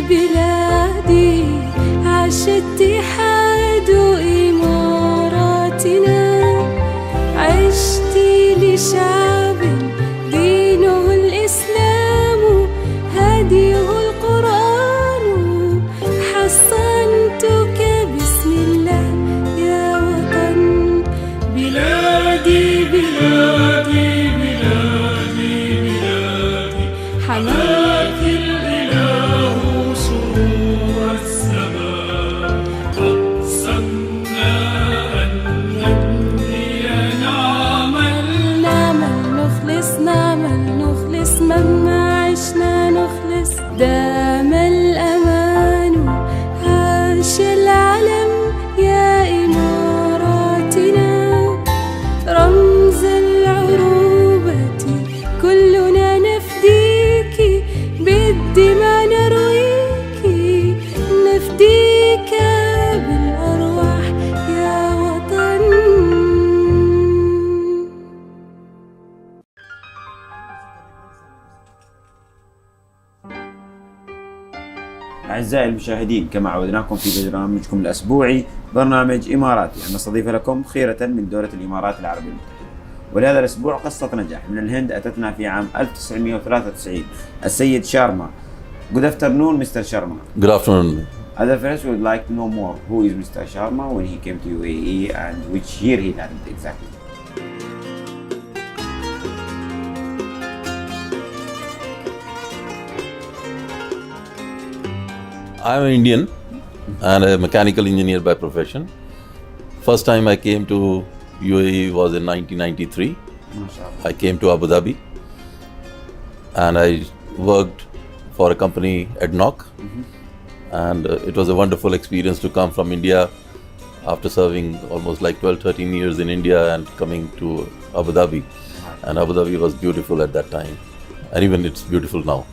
بلادي عاش اتحاد إماراتنا عشت لشعب دينه الإسلام هديه القرآن حصنتك بسم الله يا وطن بلادي بلادي بلادي بلادي حماك الإله سرور السماء أقسمنا أن نبني نعمل نخلص مهما عشنا نخلص دام الأمان عاش العلم يا إماراتنا رمز العروبة كلنا نفديك بالدماء نرويك نفديك بالأرواح يا وطن. أعزائي المشاهدين، كما عودناكم في برنامجكم الأسبوعي برنامج إماراتي، نستضيف لكم خيرة من دولة الإمارات العربية المتحدة. ولهذا الأسبوع قصة نجاح من الهند أتتنا في عام 1993 السيد شارما. Good afternoon, Mr. Sharma. Good afternoon. At the first, we would like to know more. Who is Mr. Sharma when he came to UAE and which year he landed exactly? I'm an Indian and a mechanical engineer by profession. First time I came to UAE was in 1993. I came to Abu Dhabi and I worked for a company, ADNOC. And it was a wonderful experience to come from India after serving almost like 12-13 years in India and coming to Abu Dhabi. And Abu Dhabi was beautiful at that time, and even it's beautiful now.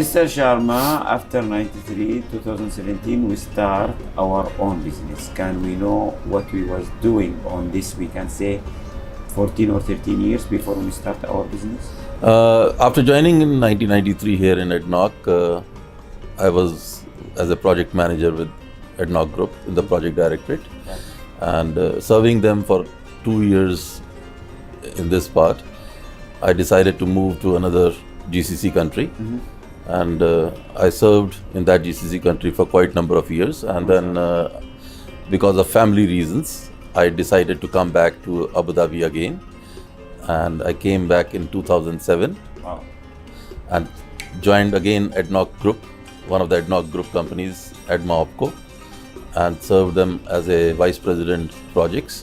Mr. Sharma, after 2017, we start our own business. Can we know what we was doing on this, we can say, 14 or 13 years before we start our business? After joining in 1993 here in ADNOC, I was as a project manager with ADNOC Group in the project directorate, and serving them for 2 years in this part, I decided to move to another GCC country. And I served in that GCC country for quite a number of years, and then because of family reasons I decided to come back to Abu Dhabi again, and I came back in 2007. Wow. And joined again ADNOC Group, one of the ADNOC Group companies, ADMA Opco, and served them as a vice president projects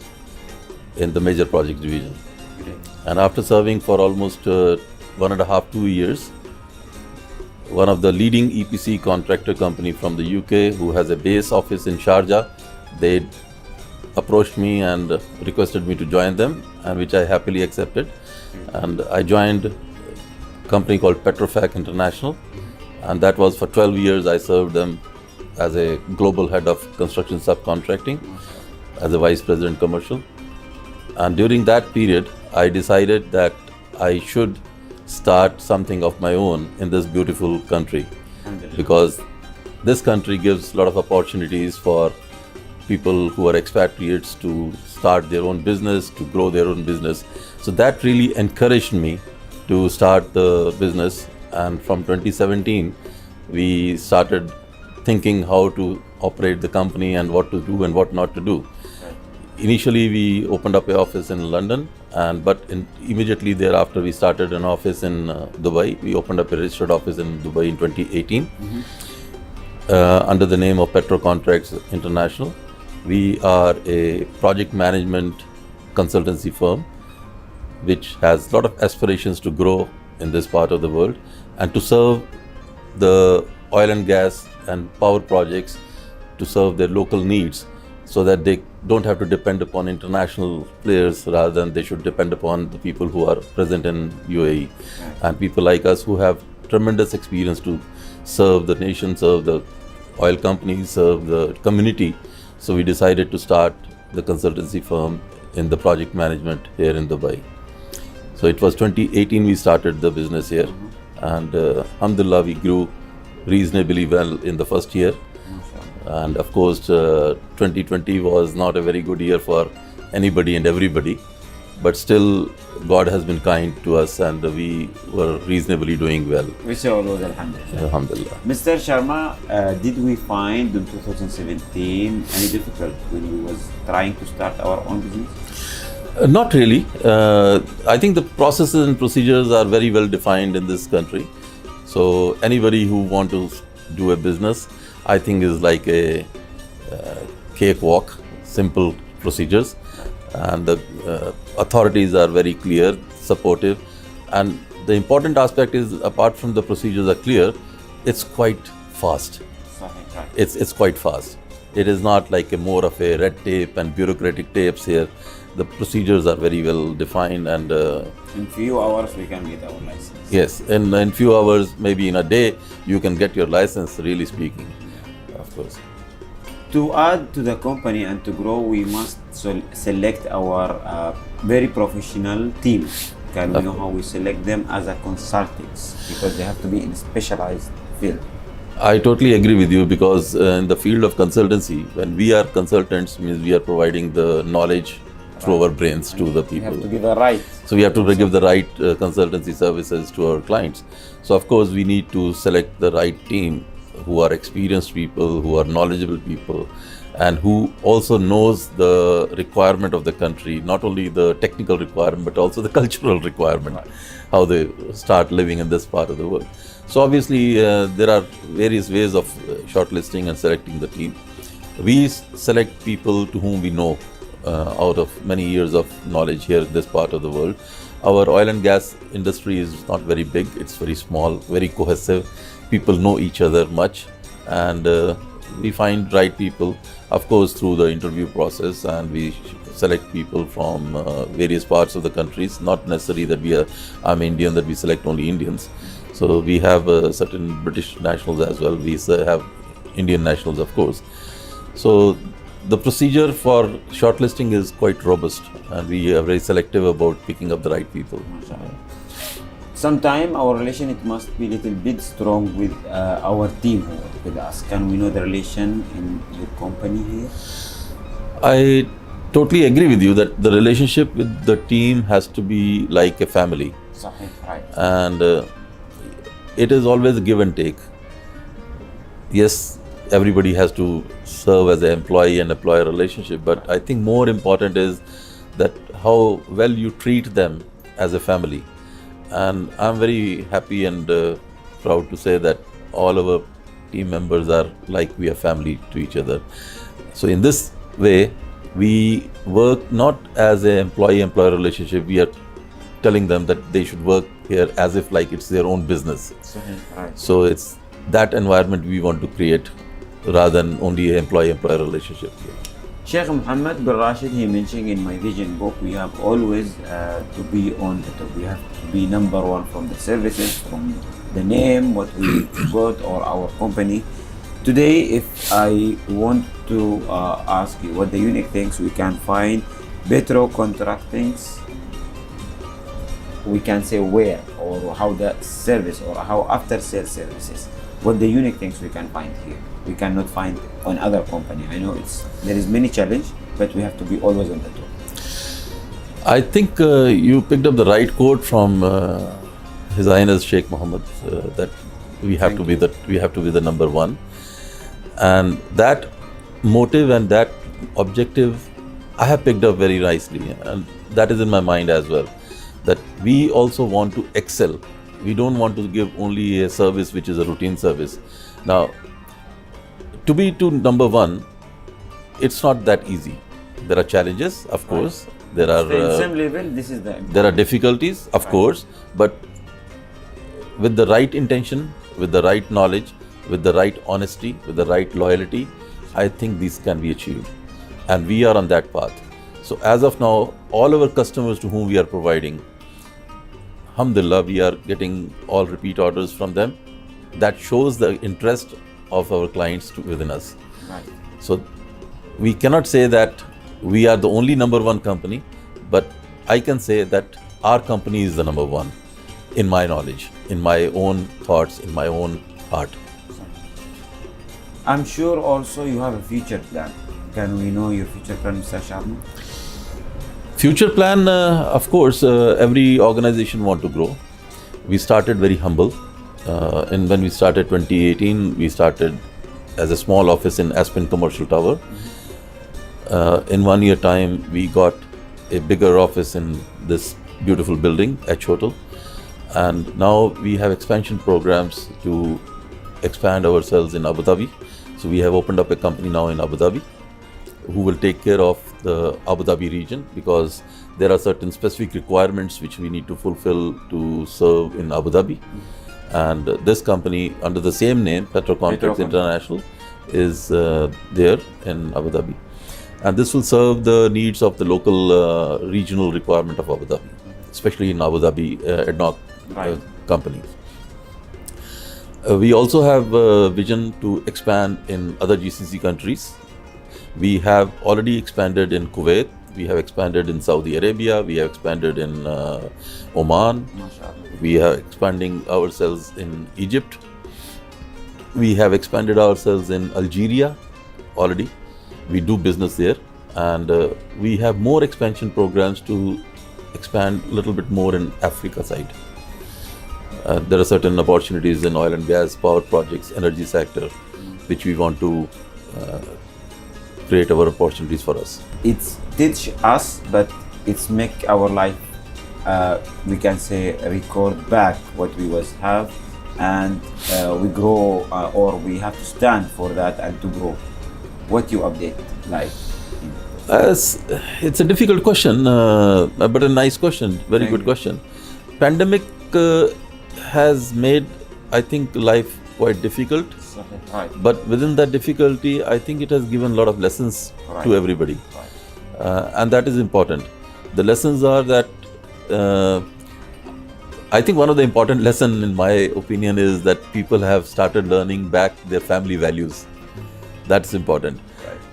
in the major projects division. And after serving for almost 1.5-2 years, one of the leading EPC contractor company from the UK who has a base office in Sharjah, they approached me and requested me to join them, and which I happily accepted. And I joined a company called Petrocontracts International, and that was for 12 years. I served them as a global head of construction subcontracting, as a vice president commercial. And during that period, I decided that I should start something of my own in this beautiful country, because this country gives a lot of opportunities for people who are expatriates to start their own business, to grow their own business. So that really encouraged me to start the business, and from 2017 we started thinking how to operate the company and what to do and what not to do. Initially we opened up an office in London, but immediately thereafter we started an office in Dubai. We opened up a registered office in Dubai in 2018 under the name of Petrocontracts International. We are a project management consultancy firm which has a lot of aspirations to grow in this part of the world and to serve the oil and gas and power projects, to serve their local needs, so that they don't have to depend upon international players, rather than they should depend upon the people who are present in UAE, and people like us who have tremendous experience to serve the nation, serve the oil companies, serve the community. So we decided to start the consultancy firm in the project management here in Dubai. So it was 2018 we started the business here, and alhamdulillah we grew reasonably well in the first year. And of course 2020 was not a very good year for anybody and everybody, but still God has been kind to us and we were reasonably doing well. We say all those, alhamdulillah. Alhamdulillah. Mr. Sharma, did we find in 2017 any difficult when we was trying to start our own business? Not really. I think the processes and procedures are very well defined in this country. So anybody who want to do a business, I think is like a cakewalk, simple procedures, and the authorities are very clear, supportive, and the important aspect is, apart from the procedures are clear, it's quite fast. It's quite fast. It is not like a more of a red tape and bureaucratic tapes here. The procedures are very well defined, and in few hours we can get our license. Yes, in few hours, maybe in a day, you can get your license, really speaking, of course. To add to the company and to grow, we must select our very professional team. Can we know how we select them as a consultants? Because they have to be in a specialized field. I totally agree with you, because in the field of consultancy, when we are consultants, means we are providing the knowledge through our brains to the people. We have to give the right. So we have to give the right consultancy services to our clients. So of course we need to select the right team, who are experienced people, who are knowledgeable people, and who also knows the requirement of the country, not only the technical requirement but also the cultural requirement, how they start living in this part of the world. So obviously there are various ways of shortlisting and selecting the team. We select people to whom we know out of many years of knowledge here in this part of the world. Our oil and gas industry is not very big, it's very small, very cohesive. People know each other much, and we find right people, of course, through the interview process, and we select people from various parts of the countries. Not necessarily that I'm Indian, that we select only Indians. So we have certain British nationals as well. We have Indian nationals, of course. So the procedure for shortlisting is quite robust, and we are very selective about picking up the right people. Sometime our relation, it must be a little bit strong with our team who work with us. Can we know the relation in your company here? I totally agree with you that the relationship with the team has to be like a family. Right. And it is always a give and take. Yes, everybody has to serve as an employee and employer relationship, but I think more important is that how well you treat them as a family. And I'm very happy and proud to say that all our team members are like we are family to each other. So in this way, we work not as an employee-employer relationship. We are telling them that they should work here as if like it's their own business. Right. So it's that environment we want to create, rather than only an employee-employer relationship. Sheikh Muhammad bin Rashid, he mentioned in my vision book, we have always to be on the top. We have to be number one from the services, from the name, what we got, or our company. Today, if I want to ask you what the unique things we can find, Petrocontracts, we can say where or how the service or how after sales services, what the unique things we can find here. We cannot find on other company. I know there is many challenge, but we have to be always on the top. I think you picked up the right quote from His Highness Sheikh Mohammed, that we have to be the number one, and that motive and that objective I have picked up very nicely, and that is in my mind as well. That we also want to excel. We don't want to give only a service which is a routine service. Now, to be to number one, it's not that easy. There are challenges, of course. There are same level. This is the there are difficulties, of course, but with the right intention, with the right knowledge, with the right honesty, with the right loyalty, I think these can be achieved. And we are on that path. So as of now, all our customers to whom we are providing, alhamdulillah, we are getting all repeat orders from them. That shows the interest of our clients within us. Right. So we cannot say that we are the only number one company, but I can say that our company is the number one in my knowledge, in my own thoughts, in my own heart. I'm sure also you have a future plan. Can we know your future plan, Mr. Sharma? Future plan, of course, every organization want to grow. We started very humble. And when we started 2018, we started as a small office in Aspen Commercial Tower. In 1 year time, we got a bigger office in this beautiful building, H Hotel. And now we have expansion programs to expand ourselves in Abu Dhabi. So we have opened up a company now in Abu Dhabi who will take care of the Abu Dhabi region, because there are certain specific requirements which we need to fulfill to serve in Abu Dhabi. And this company under the same name, Petrocontracts International, is there in Abu Dhabi. And this will serve the needs of the local regional requirement of Abu Dhabi, especially in Abu Dhabi ad hoc companies. We also have a vision to expand in other GCC countries. We have already expanded in Kuwait, we have expanded in Saudi Arabia, we have expanded in Oman, we are expanding ourselves in Egypt, we have expanded ourselves in Algeria already. We do business there, and we have more expansion programs to expand a little bit more in Africa side. There are certain opportunities in oil and gas, power projects, energy sector, which we want to create our opportunities for us. It's teach us, but it's make our life, we can say, record back what we was have, and we grow, or we have to stand for that and to grow. What you update like? It's a difficult question, but a nice question, very good question. Pandemic has made, I think, life quite difficult. Right. But within that difficulty, I think it has given a lot of lessons to everybody. And that is important. The lessons are that, I think one of the important lessons in my opinion is that people have started learning back their family values. That's important.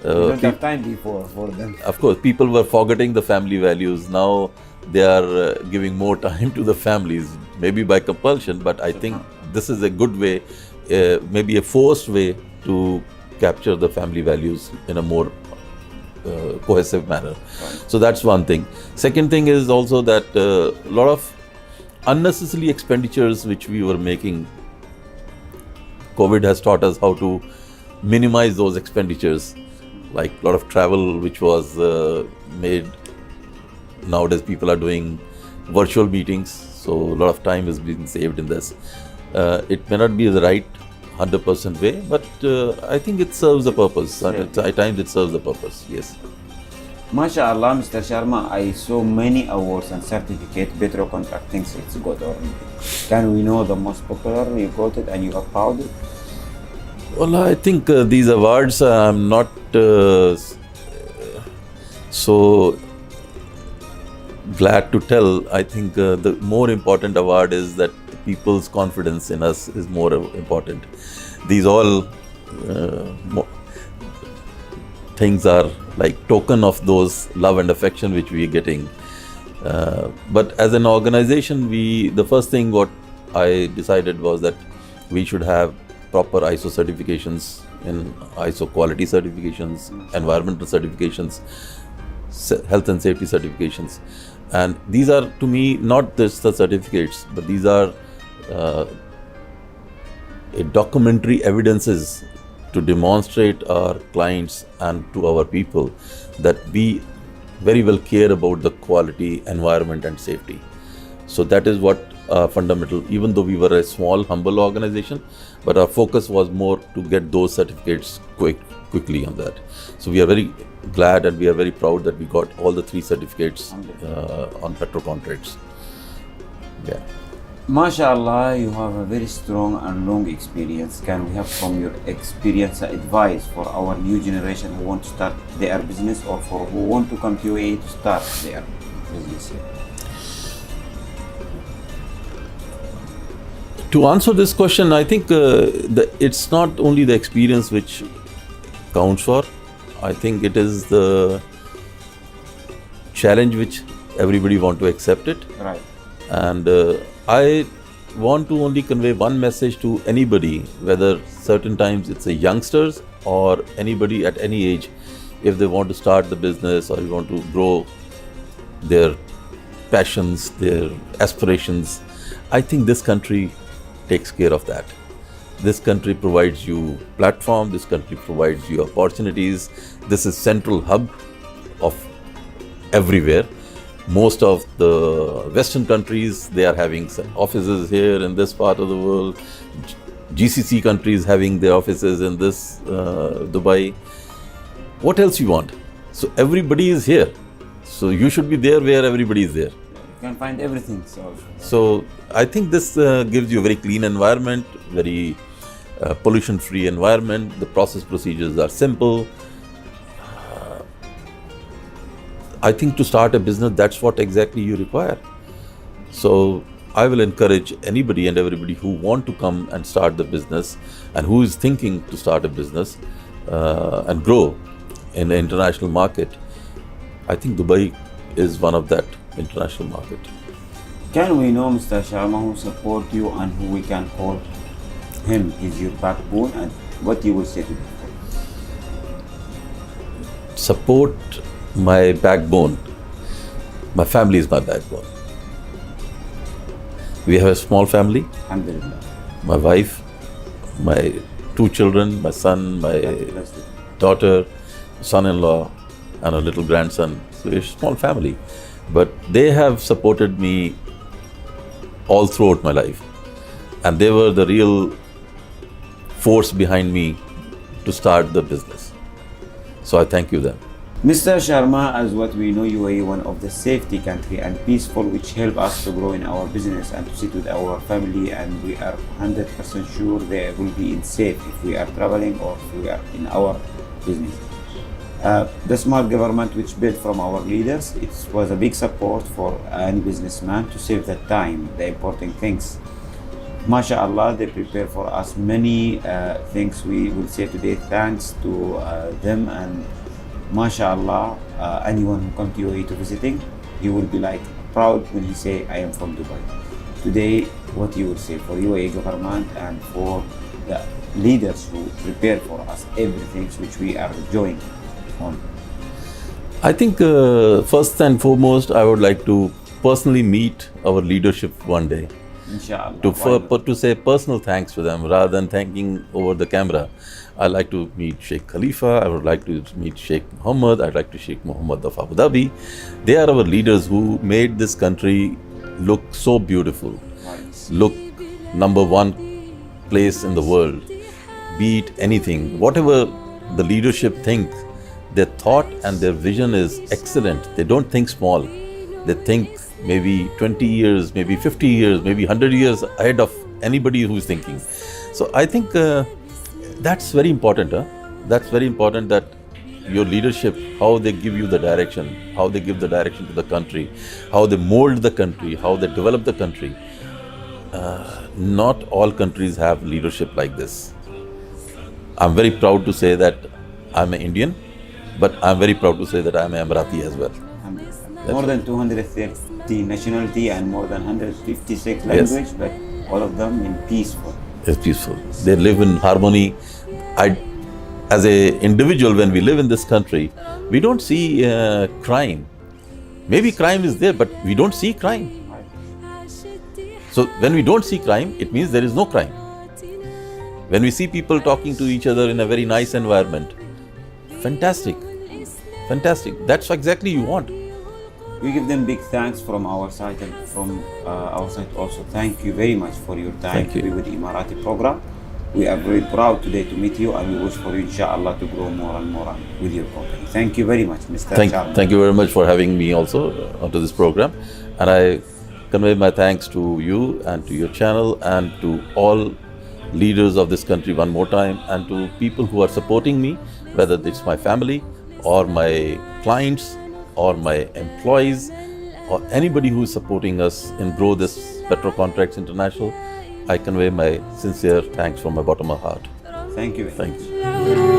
You don't have time before for them. Of course, people were forgetting the family values. Now they are giving more time to the families, maybe by compulsion, but I think this is a good way, maybe a forced way to capture the family values in a more cohesive manner. So that's one thing. Second thing is also that a lot of unnecessary expenditures which we were making, COVID has taught us how to minimize those expenditures, like a lot of travel which was made. Nowadays people are doing virtual meetings, so a lot of time is being saved in this. It may not be the right 100% way, but I think it serves the purpose. At times it serves the purpose, yes. MashaAllah, Mr. Sharma, I saw many awards and certificates. Petrocontract thinks it's good or not. Can we know the most popular you got it and you are proud of it? Well, I think these awards, I'm not so glad to tell. I think the more important award is that people's confidence in us is more important. These all things are like token of those love and affection which we are getting. But as an organization, the first thing what I decided was that we should have proper ISO certifications, in ISO quality certifications, environmental certifications, health and safety certifications. And these are, to me, not just the certificates, but these are documentary evidences to demonstrate our clients and to our people that we very well care about the quality, environment and safety. So that is what fundamental, even though we were a small, humble organization, but our focus was more to get those certificates quickly on that. So we are very glad and we are very proud that we got all the 3 certificates on Petrocontracts. Yeah. MashaAllah, you have a very strong and long experience. Can we have from your experience advice for our new generation who want to start their business or for who want to come to UAE to start their business here? To answer this question, I think it's not only the experience which counts for. I think it is the challenge which everybody want to accept it. Right. And I want to only convey one message to anybody, whether certain times it's a youngsters or anybody at any age, if they want to start the business or you want to grow their passions, their aspirations. I think this country takes care of that. This country provides you platform, this country provides you opportunities. This is central hub of everywhere. Most of the Western countries, they are having some offices here in this part of the world. GCC countries having their offices in this Dubai. What else you want? So everybody is here. So you should be there where everybody is there. You can find everything. So I think this gives you a very clean environment, very pollution-free environment. The process procedures are simple. I think to start a business, that's what exactly you require. So I will encourage anybody and everybody who want to come and start the business and who is thinking to start a business and grow in the international market. I think Dubai is one of that international market. Can we know Mr. Sharma who support you and who we can call him is your backbone and what you will say to them? Support my backbone. My family is my backbone. We have a small family. Alhamdulillah. My wife, my 2 children, my son, my daughter, son-in-law, and a little grandson. So it's a small family. But they have supported me all throughout my life. And they were the real force behind me to start the business. So I thank you them. Mr. Sharma, as what we know, UAE one of the safety country and peaceful, which help us to grow in our business and to sit with our family, and we are 100% sure they will be in safe if we are traveling or if we are in our business. The smart government which built from our leaders, it was a big support for any businessman to save the time, the important things. MashaAllah, they prepare for us many things. We will say today thanks to them, and MashaAllah, anyone who come to UAE to visiting, he will be like proud when he say, I am from Dubai. Today, what you will say for UAE government and for the leaders who prepare for us everything which we are enjoying on? I think first and foremost, I would like to personally meet our leadership one day. Inshallah. To say personal thanks to them rather than thanking over the camera. I'd like to meet Sheikh Khalifa, I would like to meet Sheikh Mohammed, I'd like to Sheikh Mohammed of Abu Dhabi. They are our leaders who made this country look so beautiful. Look, #1 place in the world. Be it anything, whatever the leadership thinks, their thought and their vision is excellent. They don't think small. They think maybe 20 years, maybe 50 years, maybe 100 years ahead of anybody who's thinking. So I think that's very important. That's very important, that your leadership, how they give you the direction, how they give the direction to the country, how they mold the country, how they develop the country. Not all countries have leadership like this. I'm very proud to say that I'm an Indian, but I'm very proud to say that I'm an Emarati as well. More than 230 nationality and more than 156 language, but all of them in peaceful. It's peaceful. They live in harmony. As an individual, when we live in this country, we don't see crime. Maybe crime is there, but we don't see crime. So when we don't see crime, it means there is no crime. When we see people talking to each other in a very nice environment, fantastic. Fantastic. That's exactly you want. We give them big thanks from our side, and from our side also. Thank you very much for your time to be with the Emarati program. We are very proud today to meet you, and we wish for you, inshallah, to grow more and more with your company. Thank you very much, Mr. Sharma. Thank you very much for having me also onto this program. And I convey my thanks to you and to your channel and to all leaders of this country one more time, and to people who are supporting me, whether it's my family or my clients or my employees or anybody who is supporting us in grow this Petrocontracts International. I convey my sincere thanks from my bottom of my heart. Thank you. Thanks. العروق